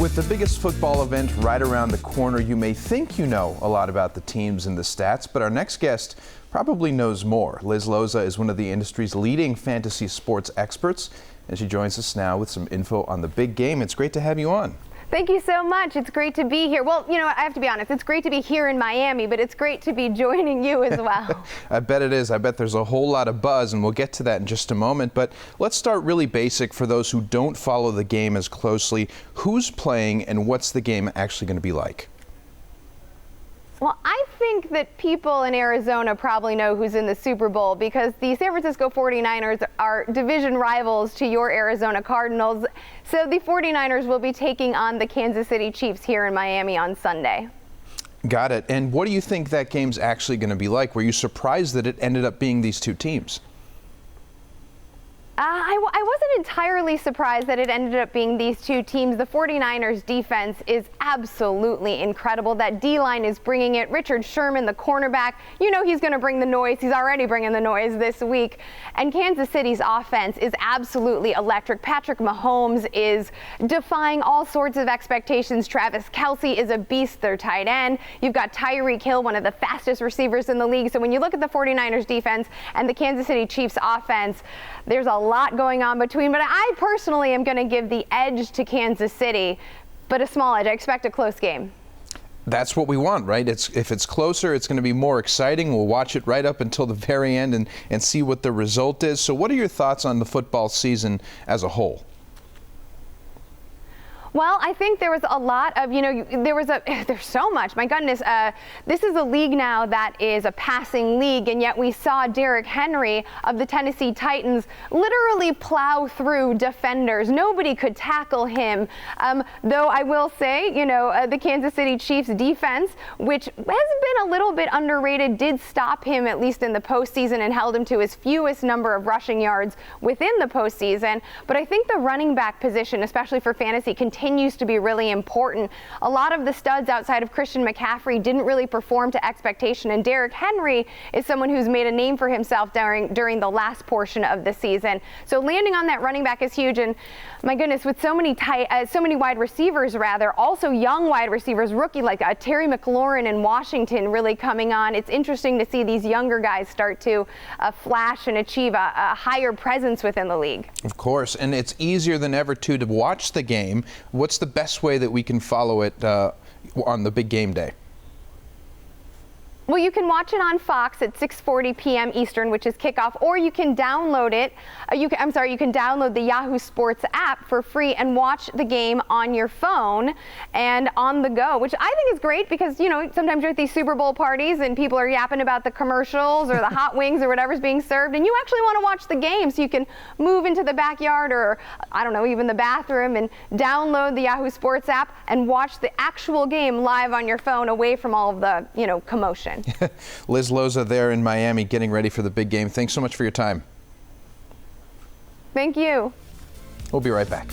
With the biggest football event right around the corner, you may think you know a lot about the teams and the stats, but our next guest probably knows more. Liz Loza is one of the industry's leading fantasy sports experts, and she joins us now with some info on the big game. It's great to have you on. Thank you so much. It's great to be here. Well, you know, I have to be honest, it's great to be here in Miami, but it's great to be joining you as well. I bet it is. I bet there's a whole lot of buzz, and we'll get to that in just a moment. But let's start really basic for those who don't follow the game as closely. Who's playing and what's the game actually going to be like? Well, I think that people in Arizona probably know who's in the Super Bowl because the San Francisco 49ers are division rivals to your Arizona Cardinals. So the 49ers will be taking on the Kansas City Chiefs here in Miami on Sunday. Got it. And what do you think that game's actually going to be like? Were you surprised that it ended up being these two teams? I wasn't entirely surprised that it ended up being these two teams. The 49ers defense is absolutely incredible. That D-line is bringing it. Richard Sherman, the cornerback, you know he's going to bring the noise. He's already bringing the noise this week. And Kansas City's offense is absolutely electric. Patrick Mahomes is defying all sorts of expectations. Travis Kelce is a beast, their tight end. You've got Tyreek Hill, one of the fastest receivers in the league. So when you look at the 49ers defense and the Kansas City Chiefs offense, there's a lot going on between, but I personally am going to give the edge to Kansas City, but a small edge. I expect a close game. That's what we want, right? If it's closer, it's going to be more exciting. We'll watch it right up until the very end and see what the result is. So what are your thoughts on the football season as a whole? Well, I think there was a lot of, there's so much. My goodness, this is a league now that is a passing league, and yet we saw Derrick Henry of the Tennessee Titans literally plow through defenders. Nobody could tackle him. Though I will say, the Kansas City Chiefs defense, which has been a little bit underrated, did stop him at least in the postseason and held him to his fewest number of rushing yards within the postseason. But I think the running back position, especially for fantasy, continues to be really important. A lot of the studs outside of Christian McCaffrey didn't really perform to expectation, and Derrick Henry is someone who's made a name for himself during the last portion of the season. So landing on that running back is huge, and my goodness, with so many wide receivers, also young wide receivers, rookie like Terry McLaurin in Washington really coming on. It's interesting to see these younger guys start to flash and achieve a higher presence within the league. Of course, and it's easier than ever to watch the game. What's the best way that we can follow it on the big game day? Well, you can watch it on Fox at 6:40 p.m. Eastern, which is kickoff, or you can download it. You can download the Yahoo Sports app for free and watch the game on your phone and on the go, which I think is great because, sometimes you're at these Super Bowl parties and people are yapping about the commercials or the hot wings or whatever's being served, and you actually want to watch the game, so you can move into the backyard or, even the bathroom and download the Yahoo Sports app and watch the actual game live on your phone away from all of the, commotion. Liz Loza there in Miami getting ready for the big game. Thanks so much for your time. Thank you. We'll be right back.